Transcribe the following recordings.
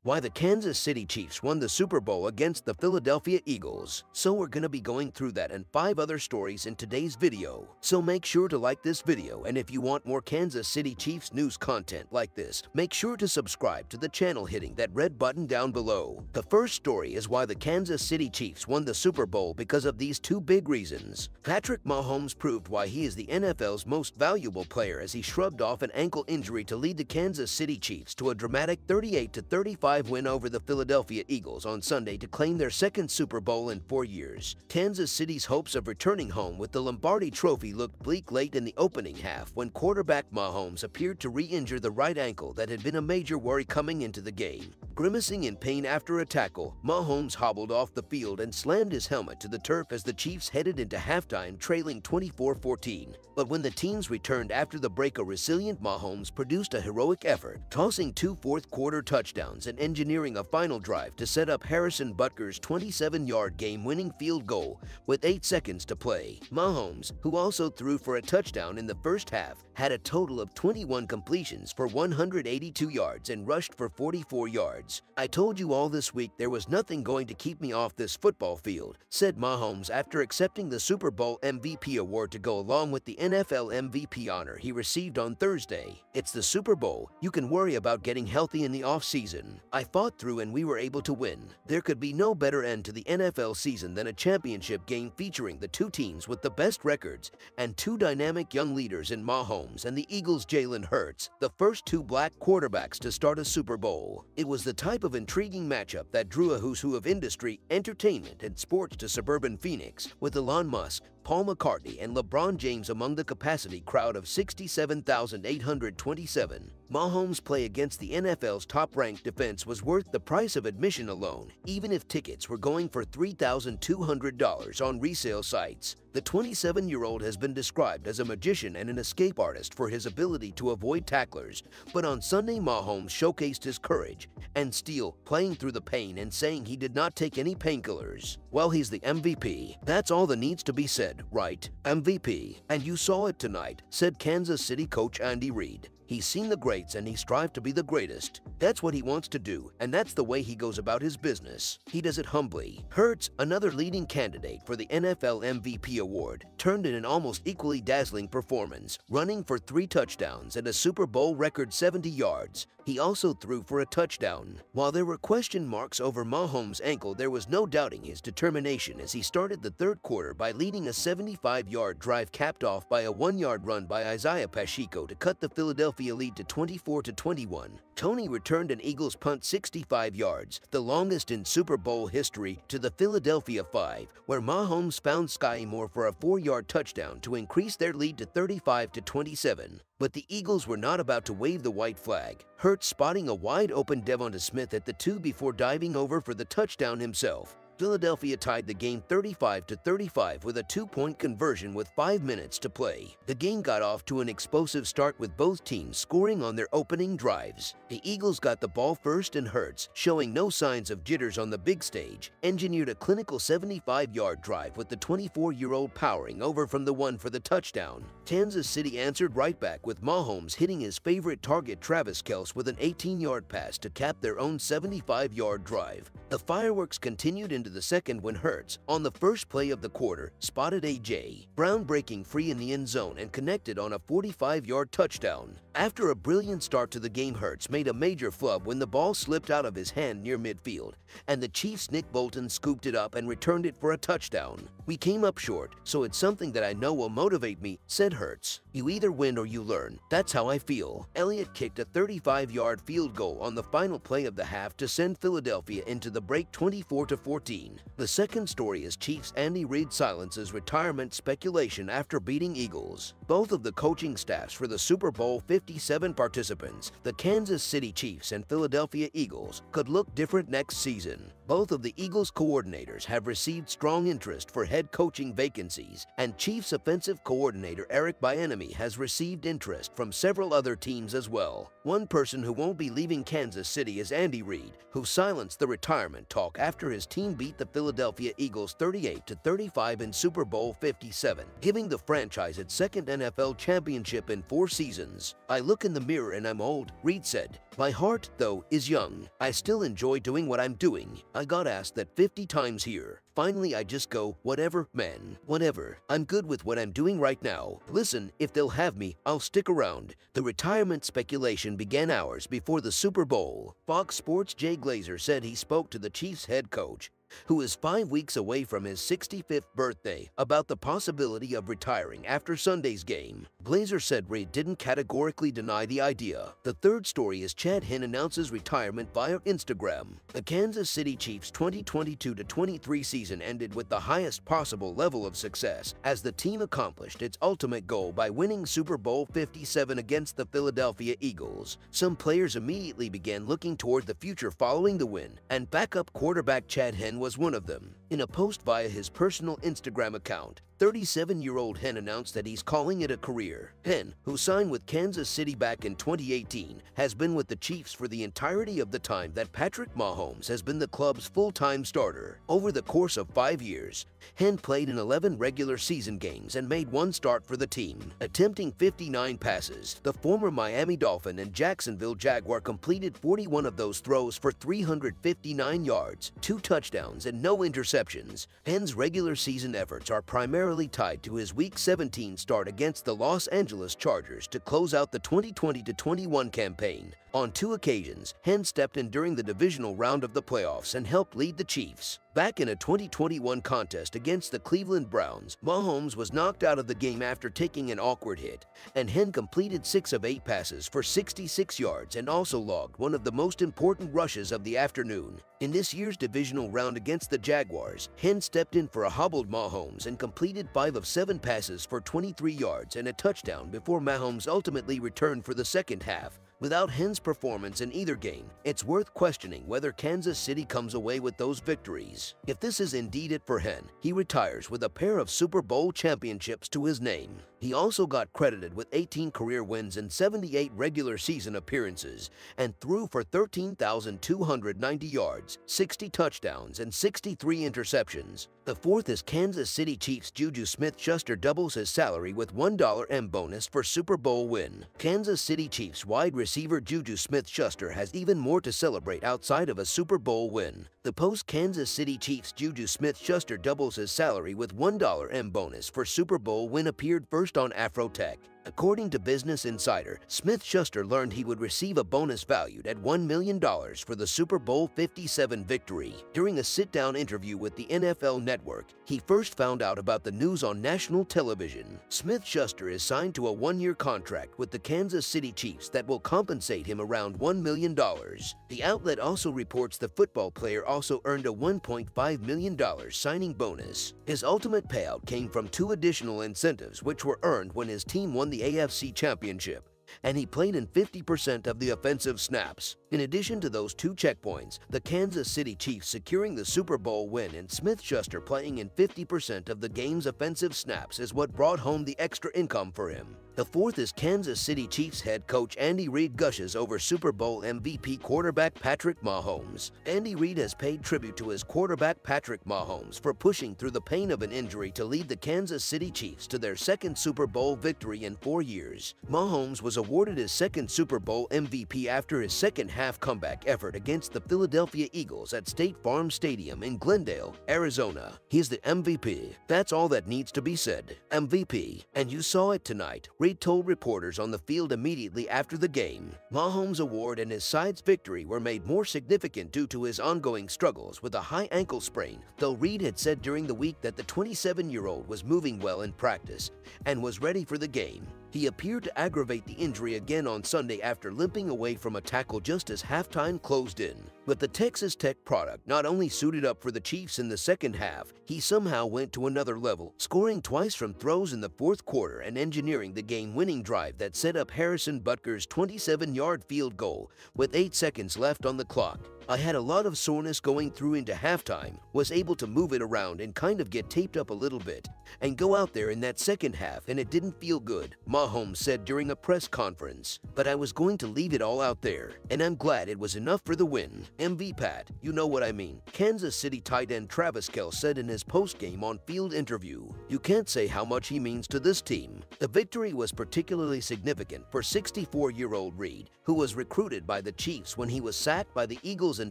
why the Kansas City Chiefs won the Super Bowl against the Philadelphia Eagles. So we're gonna be going through that and 5 other stories in today's video. So make sure to like this video, and if you want more Kansas City Chiefs news content like this, make sure to subscribe to the channel hitting that red button down below. The first story is why the Kansas City Chiefs won the Super Bowl because of these 2 big reasons. Patrick Mahomes proved why he is the NFL's most valuable player as he shrugged off an ankle injury to lead the Kansas City Chiefs to a dramatic 38-35 win over the Philadelphia Eagles on Sunday to claim their second Super Bowl in 4 years. Kansas City's hopes of returning home with the Lombardi Trophy looked bleak late in the opening half when quarterback Mahomes appeared to re-injure the right ankle that had been a major worry coming into the game. Grimacing in pain after a tackle, Mahomes hobbled off the field and slammed his helmet to the turf as the Chiefs headed into halftime trailing 24-14. But when the teams returned after the break, a resilient Mahomes produced a heroic effort, tossing 2 fourth-quarter touchdowns and engineering a final drive to set up Harrison Butker's 27-yard game-winning field goal with 8 seconds to play. Mahomes, who also threw for a touchdown in the first half, had a total of 21 completions for 182 yards and rushed for 44 yards. "I told you all this week there was nothing going to keep me off this football field," said Mahomes after accepting the Super Bowl MVP award to go along with the NFL MVP honor he received on Thursday. "It's the Super Bowl. You can worry about getting healthy in the offseason. I fought through and we were able to win. There could be no better end to the NFL season than a championship game featuring the 2 teams with the best records and 2 dynamic young leaders in Mahomes and the Eagles' Jalen Hurts, the first 2 black quarterbacks to start a Super Bowl. It was the type of intriguing matchup that drew a who's who of industry, entertainment, and sports to suburban Phoenix, with Elon Musk, Paul McCartney, and LeBron James among the capacity crowd of 67,827. Mahomes' play against the NFL's top-ranked defense was worth the price of admission alone, even if tickets were going for $3,200 on resale sites. The 27-year-old has been described as a magician and an escape artist for his ability to avoid tacklers, but on Sunday Mahomes showcased his courage and steel, playing through the pain and saying he did not take any painkillers. Well, he's the MVP. That's all that needs to be said, right? MVP. And you saw it tonight, said Kansas City coach Andy Reid. He's seen the greats and he strived to be the greatest. That's what he wants to do, and that's the way he goes about his business. He does it humbly. Hurts, another leading candidate for the NFL MVP award, turned in an almost equally dazzling performance, running for 3 touchdowns and a Super Bowl record 70 yards. He also threw for a touchdown. While there were question marks over Mahomes' ankle, there was no doubting his determination as he started the 3rd quarter by leading a 75-yard drive capped off by a 1-yard run by Isaiah Pacheco to cut the Philadelphia lead to 24-21. Toney returned an Eagles punt 65 yards, the longest in Super Bowl history, to the Philadelphia 5, where Mahomes found Skyy Moore for a 4-yard touchdown to increase their lead to 35-27. But the Eagles were not about to wave the white flag, Hurts spotting a wide-open Devonta Smith at the 2 before diving over for the touchdown himself. Philadelphia tied the game 35-35 with a 2-point conversion with 5 minutes to play. The game got off to an explosive start with both teams scoring on their opening drives. The Eagles got the ball first and Hurts, showing no signs of jitters on the big stage, engineered a clinical 75-yard drive with the 24-year-old powering over from the 1 for the touchdown. Kansas City answered right back with Mahomes hitting his favorite target Travis Kelce with an 18-yard pass to cap their own 75-yard drive. The fireworks continued into the second when Hurts, on the first play of the quarter, spotted A.J. Brown breaking free in the end zone and connected on a 45-yard touchdown. After a brilliant start to the game, Hurts made a major flub when the ball slipped out of his hand near midfield, and the Chiefs' Nick Bolton scooped it up and returned it for a touchdown. "We came up short, so it's something that I know will motivate me," said Hurts. "You either win or you learn. That's how I feel." Elliott kicked a 35-yard field goal on the final play of the half to send Philadelphia into the break 24-14. The second story is Chiefs Andy Reid silences retirement speculation after beating Eagles. Both of the coaching staffs for the Super Bowl 57 participants, the Kansas City Chiefs and Philadelphia Eagles, could look different next season. Both of the Eagles coordinators have received strong interest for head coaching vacancies, and Chiefs offensive coordinator Eric Bieniemy has received interest from several other teams as well. One person who won't be leaving Kansas City is Andy Reid, who silenced the retirement talk after his team beat beat the Philadelphia Eagles 38-35 in Super Bowl 57, giving the franchise its second NFL championship in 4 seasons. "I look in the mirror and I'm old," Reid said. "My heart, though, is young. I still enjoy doing what I'm doing. I got asked that 50 times here. Finally, I just go, whatever, man, whatever. I'm good with what I'm doing right now. Listen, if they'll have me, I'll stick around." The retirement speculation began hours before the Super Bowl. Fox Sports' Jay Glazer said he spoke to the Chiefs head coach, who is 5 weeks away from his 65th birthday, about the possibility of retiring after Sunday's game. Glazer said Reid didn't categorically deny the idea. The third story is Chad Henne announces retirement via Instagram. The Kansas City Chiefs' 2022-23 season ended with the highest possible level of success, as the team accomplished its ultimate goal by winning Super Bowl 57 against the Philadelphia Eagles. Some players immediately began looking toward the future following the win, and backup quarterback Chad Henne was one of them. In a post via his personal Instagram account, 37-year-old Henne announced that he's calling it a career. Henne, who signed with Kansas City back in 2018, has been with the Chiefs for the entirety of the time that Patrick Mahomes has been the club's full-time starter. Over the course of 5 years, Henne played in 11 regular season games and made 1 start for the team. Attempting 59 passes, the former Miami Dolphin and Jacksonville Jaguar completed 41 of those throws for 359 yards, 2 touchdowns, and no interceptions. Henne's regular season efforts are primarily tied to his Week 17 start against the Los Angeles Chargers to close out the 2020-21 campaign. On 2 occasions, Henne stepped in during the divisional round of the playoffs and helped lead the Chiefs. Back in a 2021 contest against the Cleveland Browns, Mahomes was knocked out of the game after taking an awkward hit, and Henne completed 6 of 8 passes for 66 yards and also logged one of the most important rushes of the afternoon. In this year's divisional round against the Jaguars, Henne stepped in for a hobbled Mahomes and completed 5 of 7 passes for 23 yards and a touchdown before Mahomes ultimately returned for the second half. Without Henne's performance in either game, it's worth questioning whether Kansas City comes away with those victories. If this is indeed it for Henne, he retires with a pair of Super Bowl championships to his name. He also got credited with 18 career wins and 78 regular season appearances, and threw for 13,290 yards, 60 touchdowns, and 63 interceptions. The fourth is Kansas City Chiefs Juju Smith-Schuster doubles his salary with $1 bonus for Super Bowl win. Kansas City Chiefs wide receiver Juju Smith-Schuster has even more to celebrate outside of a Super Bowl win. The post-Kansas City Chiefs Juju Smith-Schuster doubles his salary with $1 bonus for Super Bowl win appeared first on Afrotech. According to Business Insider, Smith-Schuster learned he would receive a bonus valued at $1 million for the Super Bowl 57 victory. During a sit-down interview with the NFL Network, he first found out about the news on national television. Smith-Schuster is signed to a 1-year contract with the Kansas City Chiefs that will compensate him around $1 million. The outlet also reports the football player also earned a $1.5 million signing bonus. His ultimate payout came from 2 additional incentives which were earned when his team won the AFC Championship, and he played in 50% of the offensive snaps. In addition to those 2 checkpoints, the Kansas City Chiefs securing the Super Bowl win and Smith-Schuster playing in 50% of the game's offensive snaps is what brought home the extra income for him. The fourth is Kansas City Chiefs head coach Andy Reid gushes over Super Bowl MVP quarterback Patrick Mahomes. Andy Reid has paid tribute to his quarterback Patrick Mahomes for pushing through the pain of an injury to lead the Kansas City Chiefs to their second Super Bowl victory in 4 years. Mahomes was awarded his second Super Bowl MVP after his second-half comeback effort against the Philadelphia Eagles at State Farm Stadium in Glendale, Arizona. He's the MVP. That's all that needs to be said. MVP. And you saw it tonight, Reid told reporters on the field immediately after the game. Mahomes' award and his side's victory were made more significant due to his ongoing struggles with a high ankle sprain, though Reid had said during the week that the 27-year-old was moving well in practice and was ready for the game. He appeared to aggravate the injury again on Sunday after limping away from a tackle just as halftime closed in. But the Texas Tech product not only suited up for the Chiefs in the second half, he somehow went to another level, scoring twice from throws in the fourth quarter and engineering the game-winning drive that set up Harrison Butker's 27-yard field goal with 8 seconds left on the clock. I had a lot of soreness going through into halftime, was able to move it around and kind of get taped up a little bit, and go out there in that second half and it didn't feel good, Mahomes said during a press conference. But I was going to leave it all out there, and I'm glad it was enough for the win. MV Pat, you know what I mean. Kansas City tight end Travis Kelce said in his post-game on-field interview, "You can't say how much he means to this team." The victory was particularly significant for 64-year-old Reed, who was recruited by the Chiefs when he was sacked by the Eagles in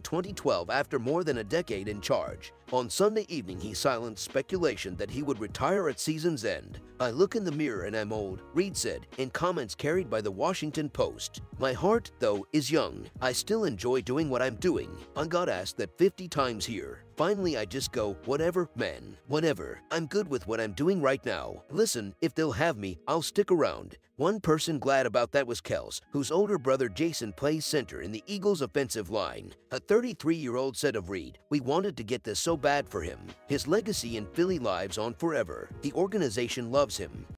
2012 after more than a decade in charge. On Sunday evening, he silenced speculation that he would retire at season's end. "I look in the mirror and I'm old," Reed said in comments carried by the Washington Post. "My heart, though, is young. I still enjoy doing what I'm doing. I got asked that 50 times here. Finally, I just go, whatever, man, whatever. I'm good with what I'm doing right now. Listen, if they'll have me, I'll stick around." One person glad about that was Kelce, whose older brother Jason plays center in the Eagles' offensive line. A 33-year-old said of Reed, "We wanted to get this so bad for him. His legacy in Philly lives on forever. The organization loves him."